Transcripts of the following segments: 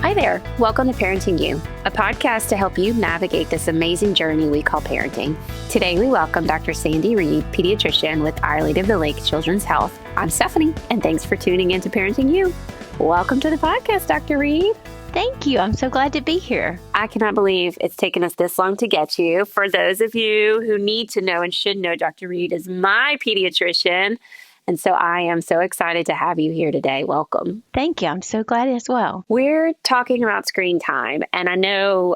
Hi there. Welcome to ParentingU, a podcast to help you navigate this amazing journey we call parenting. Today, we welcome Dr. Sandy Reed, pediatrician with Our Lady of the Lake Children's Health. I'm Stephanie, and thanks for tuning in to ParentingU. Welcome to the podcast, Dr. Reed. Thank you. I'm so glad to be here. I cannot believe it's taken us this long to get you. For those of you who need to know and should know, Dr. Reed is my pediatrician. And so I am so excited to have you here today. Welcome. Thank you. I'm so glad as well. We're talking about screen time. And I know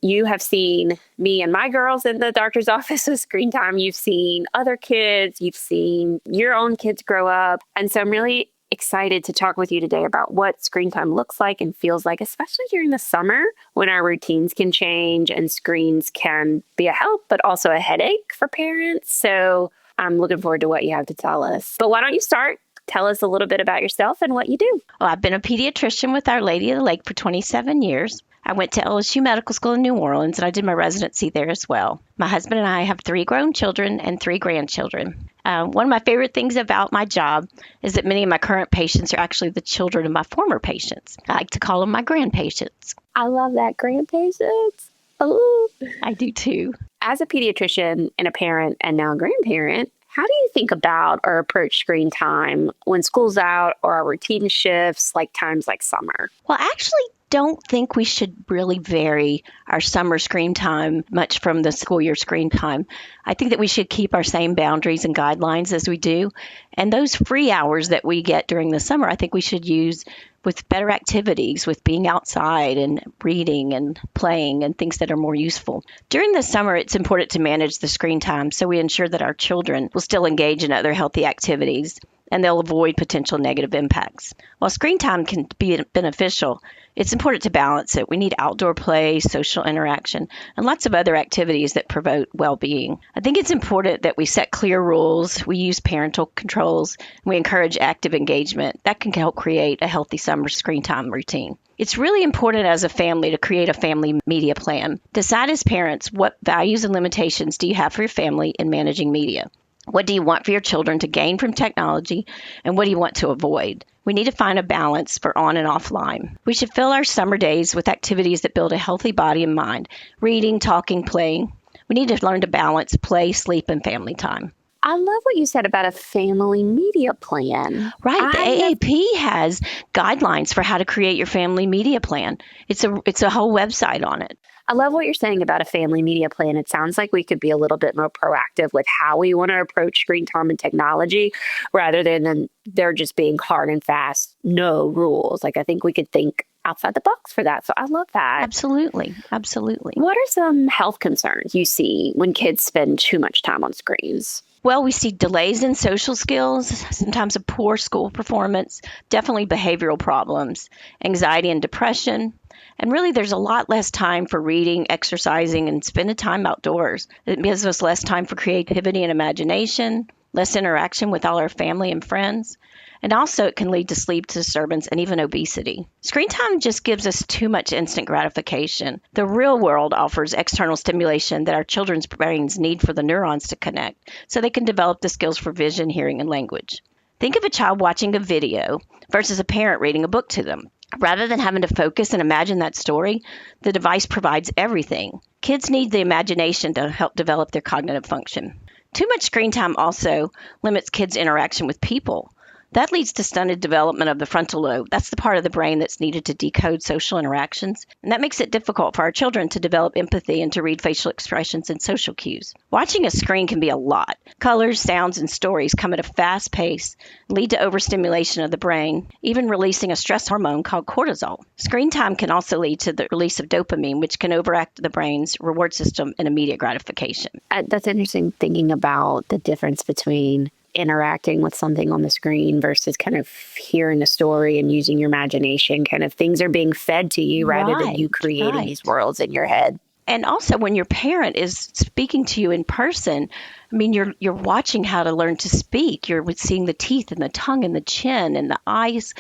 you have seen me and my girls in the doctor's office with screen time. You've seen other kids. You've seen your own kids grow up. And so I'm really excited to talk with you today about what screen time looks like and feels like, especially during the summer when our routines can change and screens can be a help, but also a headache for parents. So I'm looking forward to what you have to tell us. But why don't you start? Tell us a little bit about yourself and what you do. Well, I've been a pediatrician with Our Lady of the Lake for 27 years. I went to LSU Medical School in New Orleans, and I did my residency there as well. My husband and I have 3 grown children and 3 grandchildren. One of my favorite things about my job is that many of my current patients are actually the children of my former patients. I like to call them my grandpatients. I love that, grandpatients. Oh, I do too. As a pediatrician and a parent and now a grandparent, how do you think about or approach screen time when school's out or our routine shifts, like times like summer? Well, I actually don't think we should really vary our summer screen time much from the school year screen time. I think that we should keep our same boundaries and guidelines as we do. And those free hours that we get during the summer, I think we should use with better activities, with being outside and reading and playing and things that are more useful. During the summer, it's important to manage the screen time so we ensure that our children will still engage in other healthy activities and they'll avoid potential negative impacts. While screen time can be beneficial, it's important to balance it. We need outdoor play, social interaction, and lots of other activities that promote well-being. I think it's important that we set clear rules, we use parental controls, and we encourage active engagement. That can help create a healthy summer screen time routine. It's really important as a family to create a family media plan. Decide as parents what values and limitations do you have for your family in managing media. What do you want for your children to gain from technology, and what do you want to avoid? We need to find a balance for on and offline. We should fill our summer days with activities that build a healthy body and mind, reading, talking, playing. We need to learn to balance play, sleep, and family time. I love what you said about a family media plan. Right. The AAP has guidelines for how to create your family media plan. It's a whole website on it. I love what you're saying about a family media plan. It sounds like we could be a little bit more proactive with how we want to approach screen time and technology rather than there just being hard and fast, no rules. Like I think we could think outside the box for that. So I love that. Absolutely. Absolutely. What are some health concerns you see when kids spend too much time on screens? Well, we see delays in social skills, sometimes a poor school performance, definitely behavioral problems, anxiety and depression. And really, there's a lot less time for reading, exercising, and spending time outdoors. It gives us less time for creativity and imagination, less interaction with all our family and friends. And also, it can lead to sleep disturbance and even obesity. Screen time just gives us too much instant gratification. The real world offers external stimulation that our children's brains need for the neurons to connect, so they can develop the skills for vision, hearing, and language. Think of a child watching a video versus a parent reading a book to them. Rather than having to focus and imagine that story, the device provides everything. Kids need the imagination to help develop their cognitive function. Too much screen time also limits kids' interaction with people. That leads to stunted development of the frontal lobe. That's the part of the brain that's needed to decode social interactions. And that makes it difficult for our children to develop empathy and to read facial expressions and social cues. Watching a screen can be a lot. Colors, sounds, and stories come at a fast pace, lead to overstimulation of the brain, even releasing a stress hormone called cortisol. Screen time can also lead to the release of dopamine, which can overact the brain's reward system and immediate gratification. That's interesting, thinking about the difference between interacting with something on the screen versus kind of hearing a story and using your imagination. Kind of things are being fed to you rather than you creating these worlds in your head. And also when your parent is speaking to you in person, I mean, you're watching how to learn to speak. You're seeing the teeth and the tongue and the chin and the eyes.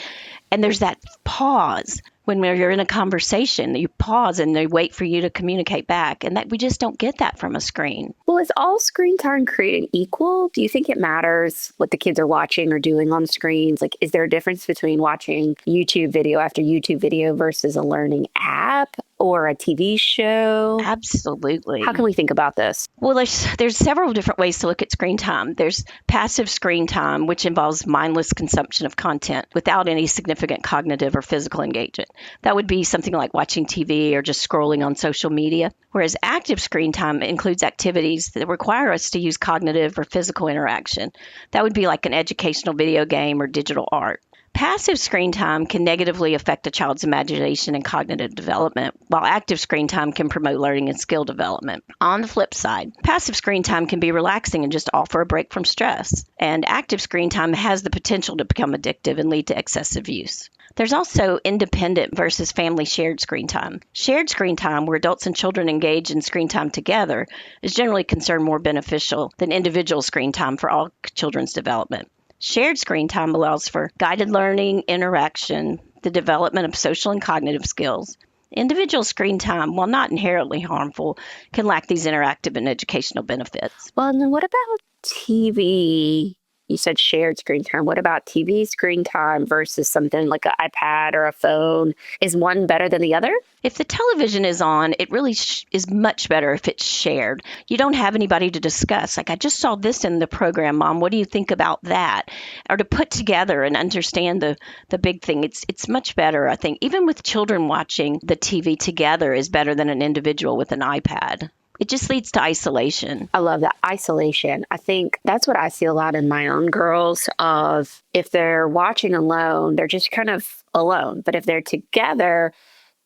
And there's that pause when you're in a conversation. You pause and they wait for you to communicate back. And that we just don't get that from a screen. Well, is all screen time created equal? Do you think it matters what the kids are watching or doing on screens? Like, is there a difference between watching YouTube video after YouTube video versus a learning app or a TV show? Absolutely. How can we think about this? Well, there's several different ways to look at screen time. There's passive screen time, which involves mindless consumption of content without any significant cognitive or physical engagement. That would be something like watching TV or just scrolling on social media. Whereas active screen time includes activities that require us to use cognitive or physical interaction. That would be like an educational video game or digital art. Passive screen time can negatively affect a child's imagination and cognitive development, while active screen time can promote learning and skill development. On the flip side, passive screen time can be relaxing and just offer a break from stress, and active screen time has the potential to become addictive and lead to excessive use. There's also independent versus family shared screen time. Shared screen time, where adults and children engage in screen time together, is generally considered more beneficial than individual screen time for all children's development. Shared screen time allows for guided learning, interaction, the development of social and cognitive skills. Individual screen time, while not inherently harmful, can lack these interactive and educational benefits. Well, and then what about TV? You said shared screen time. What about TV screen time versus something like an iPad or a phone? Is one better than the other? If the television is on, it really is much better if it's shared. You don't have anybody to discuss. Like, I just saw this in the program, Mom. What do you think about that? Or to put together and understand the big thing. It's much better, I think. Even with children watching the TV together is better than an individual with an iPad. It just leads to isolation. I love that isolation. I think that's what I see a lot in my own girls of if they're watching alone, they're just kind of alone. But if they're together,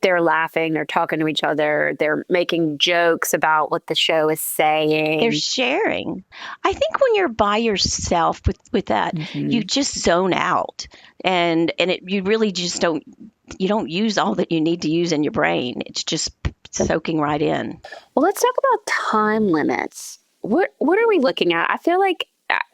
they're laughing, they're talking to each other, they're making jokes about what the show is saying. They're sharing. I think when you're by yourself with that, you just zone out. And you really just don't use all that you need to use in your brain. It's just soaking right in. Well, let's talk about time limits. What are we looking at? I feel like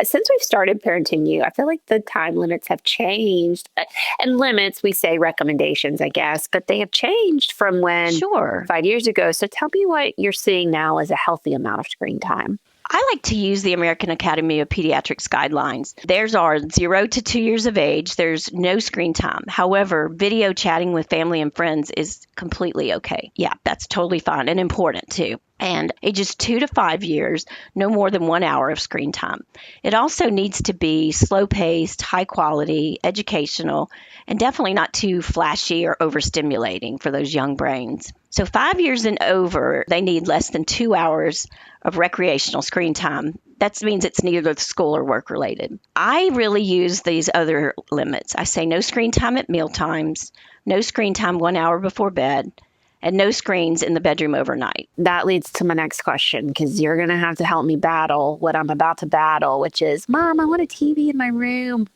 since we've started ParentingU, I feel like the time limits have changed. And limits, we say recommendations, I guess, but they have changed from when 5 years ago. So tell me what you're seeing now as a healthy amount of screen time. I like to use the American Academy of Pediatrics guidelines. Theirs are 0 to 2 years of age. There's no screen time. However, video chatting with family and friends is completely okay. Yeah, that's totally fine and important too. And ages 2 to 5 years, no more than 1 hour of screen time. It also needs to be slow-paced, high-quality, educational, and definitely not too flashy or overstimulating for those young brains. So 5 years and over, they need less than 2 hours of recreational screen time. That means it's neither school or work related. I really use these other limits. I say no screen time at meal times, no screen time 1 hour before bed, and no screens in the bedroom overnight. That leads to my next question, because you're going to have to help me battle what I'm about to battle, which is, Mom, I want a TV in my room.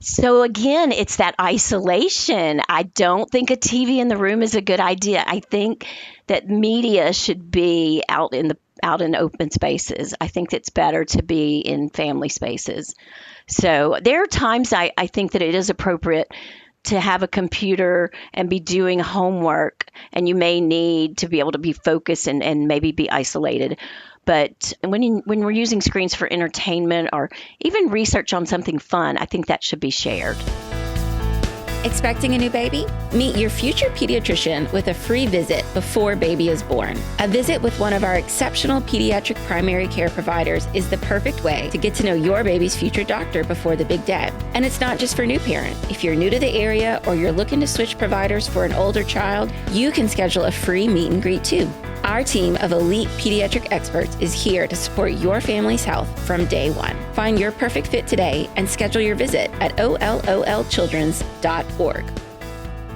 So again, it's that isolation. I don't think a TV in the room is a good idea. I think that media should be out in open spaces. I think it's better to be in family spaces. So there are times I think that it is appropriate to have a computer and be doing homework, and you may need to be able to be focused and maybe be isolated. But when we're using screens for entertainment or even research on something fun, I think that should be shared. Expecting a new baby? Meet your future pediatrician with a free visit before baby is born. A visit with one of our exceptional pediatric primary care providers is the perfect way to get to know your baby's future doctor before the big day. And it's not just for new parents. If you're new to the area or you're looking to switch providers for an older child, you can schedule a free meet and greet too. Our team of elite pediatric experts is here to support your family's health from day one. Find your perfect fit today and schedule your visit at ollchildrens.org.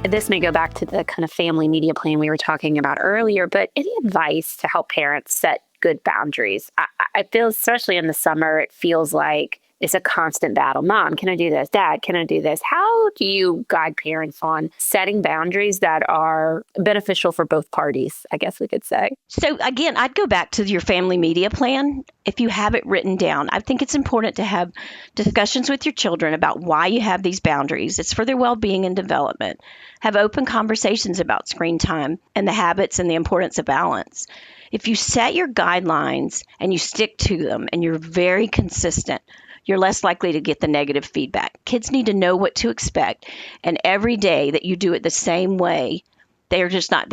This may go back to the kind of family media plan we were talking about earlier, but any advice to help parents set good boundaries? I feel, especially in the summer, it feels like it's a constant battle. Mom, can I do this? Dad, can I do this? How do you guide parents on setting boundaries that are beneficial for both parties, I guess we could say? So again, I'd go back to your family media plan. If you have it written down, I think it's important to have discussions with your children about why you have these boundaries. It's for their well-being and development. Have open conversations about screen time and the habits and the importance of balance. If you set your guidelines and you stick to them and you're very consistent, you're less likely to get the negative feedback. Kids need to know what to expect. And every day that you do it the same way, they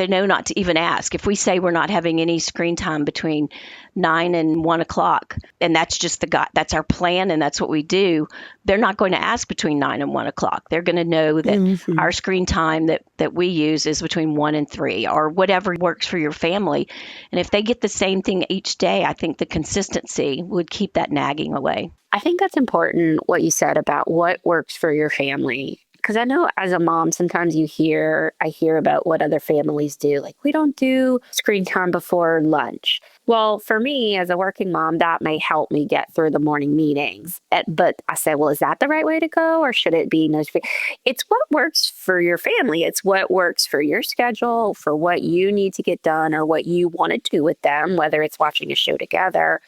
know not to even ask. If we say we're not having any screen time between 9 and 1 o'clock, and that's our plan and that's what we do, they're not going to ask between 9 and 1 o'clock. They're going to know that our screen time that we use is between 1 and 3 or whatever works for your family. And if they get the same thing each day, I think the consistency would keep that nagging away. I think that's important what you said about what works for your family. Because I know as a mom, sometimes I hear about what other families do. Like, we don't do screen time before lunch. Well, for me as a working mom, that may help me get through the morning meetings. But I say, well, is that the right way to go? Or should it be notification? It's what works for your family. It's what works for your schedule, for what you need to get done or what you want to do with them, whether it's watching a show together.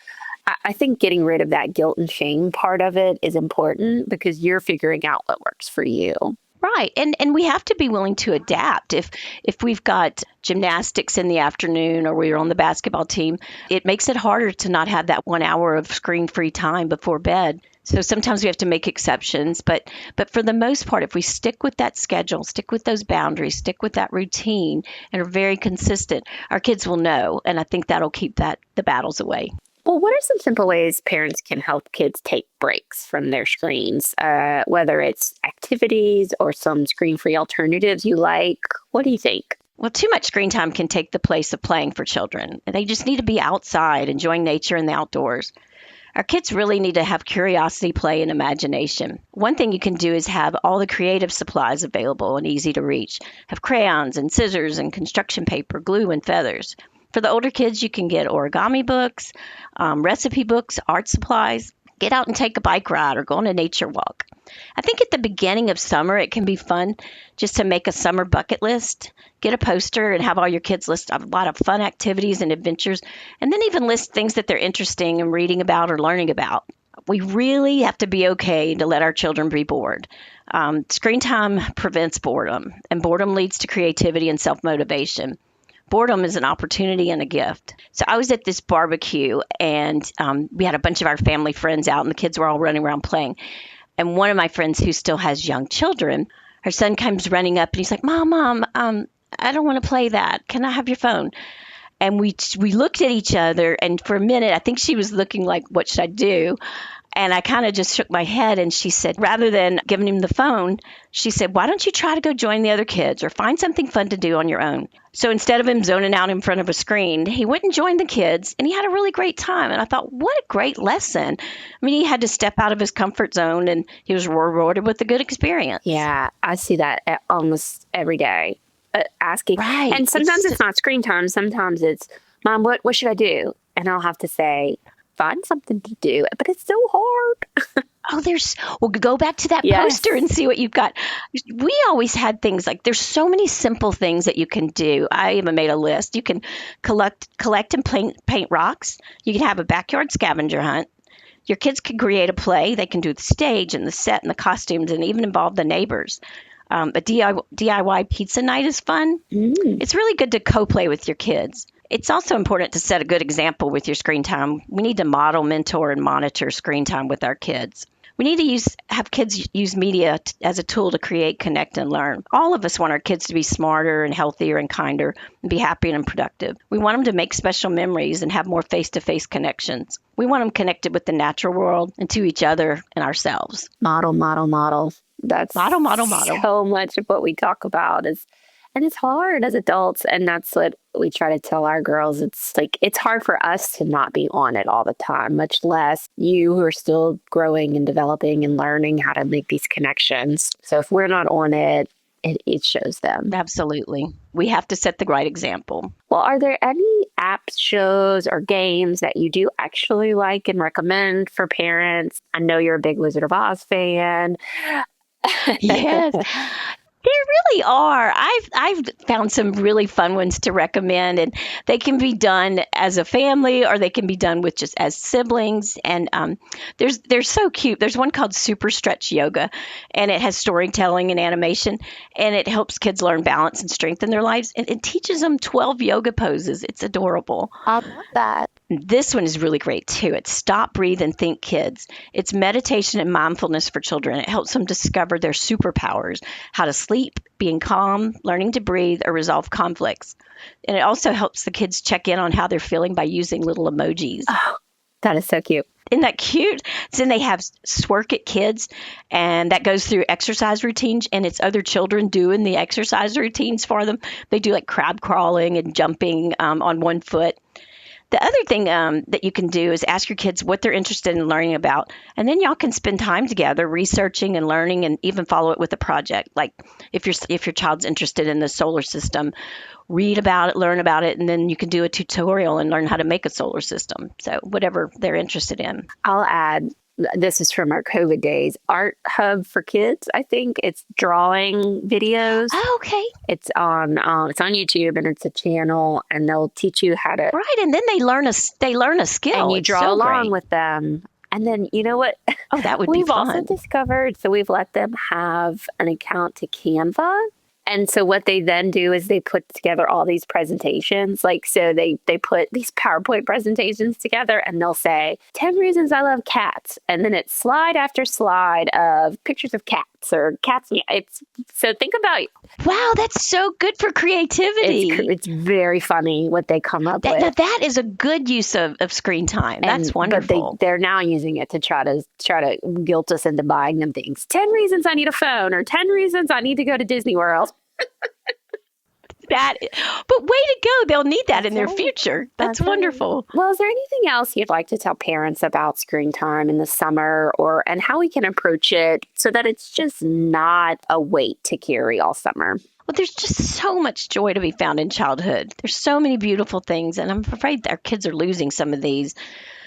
I think getting rid of that guilt and shame part of it is important because you're figuring out what works for you. Right. And we have to be willing to adapt. If we've got gymnastics in the afternoon or we're on the basketball team, it makes it harder to not have that 1 hour of screen-free time before bed. So sometimes we have to make exceptions. But for the most part, if we stick with that schedule, stick with those boundaries, stick with that routine, and are very consistent, our kids will know. And I think that'll keep the battles away. Well, what are some simple ways parents can help kids take breaks from their screens, whether it's activities or some screen-free alternatives you like? What do you think? Well, too much screen time can take the place of playing for children. They just need to be outside, enjoying nature and the outdoors. Our kids really need to have curiosity, play, and imagination. One thing you can do is have all the creative supplies available and easy to reach. Have crayons and scissors and construction paper, glue, and feathers. For the older kids, you can get origami books, recipe books, art supplies. Get out and take a bike ride or go on a nature walk. I think at the beginning of summer, it can be fun just to make a summer bucket list. Get a poster and have all your kids list a lot of fun activities and adventures, and then even list things that they're interested in reading about or learning about. We really have to be okay to let our children be bored. Screen time prevents boredom, and boredom leads to creativity and self-motivation. Boredom is an opportunity and a gift. So I was at this barbecue, and we had a bunch of our family friends out, and the kids were all running around playing. And one of my friends who still has young children, her son comes running up, and he's like, Mom, I don't want to play that. Can I have your phone? And we looked at each other, and for a minute, I think she was looking like, what should I do? And I kind of just shook my head, and she said, rather than giving him the phone, she said, why don't you try to go join the other kids or find something fun to do on your own? So instead of him zoning out in front of a screen, he went and joined the kids, and he had a really great time. And I thought, what a great lesson. I mean, he had to step out of his comfort zone, and he was rewarded with a good experience. Yeah, I see that almost every day. Asking. Right. And sometimes it's not screen time. Sometimes it's, Mom, what should I do? And I'll have to say, find something to do. But it's so hard. Well, go back to that poster and see what you've got. We always had things like, there's so many simple things that you can do. I even made a list. You can collect and paint rocks. You can have a backyard scavenger hunt. Your kids can create a play. They can do the stage and the set and the costumes and even involve the neighbors. A DIY pizza night is fun. It's really good to co-play with your kids. It's also important to set a good example with your screen time. We need to model, mentor, and monitor screen time with our kids. We need to have kids use media as a tool to create, connect, and learn. All of us want our kids to be smarter and healthier and kinder and be happy and productive. We want them to make special memories and have more face-to-face connections. We want them connected with the natural world and to each other and ourselves. Model. That's model. So much of what we talk about and it's hard as adults. And that's what we try to tell our girls. It's like, it's hard for us to not be on it all the time, much less you who are still growing and developing and learning how to make these connections. So if we're not on it, it shows them. Absolutely. We have to set the right example. Well, are there any apps, shows, or games that you do actually like and recommend for parents? I know you're a big Wizard of Oz fan. Yes. There really are. I've found some really fun ones to recommend, and they can be done as a family or they can be done with just as siblings. And they're so cute. There's one called Super Stretch Yoga, and it has storytelling and animation, and it helps kids learn balance and strength in their lives. And it teaches them 12 yoga poses. It's adorable. I love that. This one is really great too. It's Stop, Breathe, and Think Kids. It's meditation and mindfulness for children. It helps them discover their superpowers, how to sleep, being calm, learning to breathe, or resolve conflicts. And it also helps the kids check in on how they're feeling by using little emojis. Oh, that is so cute. Isn't that cute? So then they have Swerk It Kids, and that goes through exercise routines, and it's other children doing the exercise routines for them. They do like crab crawling and jumping on one foot. The other thing that you can do is ask your kids what they're interested in learning about, and then y'all can spend time together researching and learning, and even follow it with a project. Like if your child's interested in the solar system, read about it, learn about it, and then you can do a tutorial and learn how to make a solar system. So whatever they're interested in. I'll add, this is from our COVID days, Art Hub for Kids. I think it's drawing videos. Oh, okay. It's on YouTube, and it's a channel, and they'll teach you how to. Right, and then they learn a skill. And you It's draw so along great. with them. And then, you know what? Oh, that would be We've fun. also discovered, so we've let them have an account to Canva. And so what they then do is they put together all these presentations. Like, so they put these PowerPoint presentations together, and they'll say, 10 reasons I love cats. And then it's slide after slide of pictures of cats or cats. So think about, Wow, that's so good for creativity. it's very funny what they come up with. Now that is a good use of screen time. That's wonderful. But they're now using it to try to guilt us into buying them things. 10 reasons I need a phone, or 10 reasons I need to go to Disney World. But way to go. They'll need that in their future. That's wonderful. Right. Well, is there anything else you'd like to tell parents about screen time in the summer, and how we can approach it so that it's just not a weight to carry all summer? Well, there's just so much joy to be found in childhood. There's so many beautiful things, and I'm afraid our kids are losing some of these.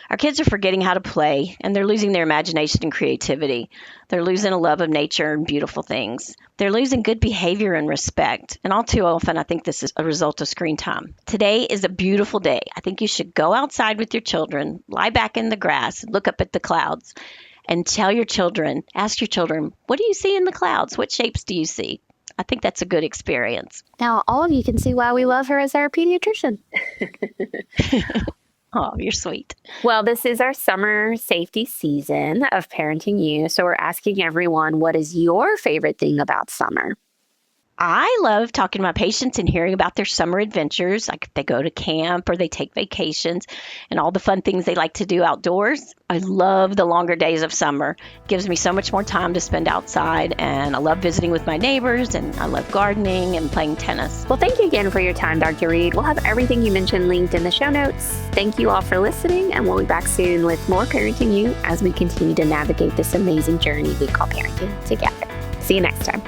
Our kids are forgetting how to play, and they're losing their imagination and creativity. They're losing a love of nature and beautiful things. They're losing good behavior and respect. And all too often, I think this is a result of screen time. Today is a beautiful day. I think you should go outside with your children, lie back in the grass, look up at the clouds, and ask your children, what do you see in the clouds? What shapes do you see? I think that's a good experience. Now, all of you can see why we love her as our pediatrician. Oh, you're sweet. Well, this is our summer safety season of ParentingU. So we're asking everyone, what is your favorite thing about summer? I love talking to my patients and hearing about their summer adventures, like if they go to camp or they take vacations and all the fun things they like to do outdoors. I love the longer days of summer. It gives me so much more time to spend outside, and I love visiting with my neighbors, and I love gardening and playing tennis. Well, thank you again for your time, Dr. Reed. We'll have everything you mentioned linked in the show notes. Thank you all for listening, and we'll be back soon with more ParentingU as we continue to navigate this amazing journey we call parenting together. See you next time.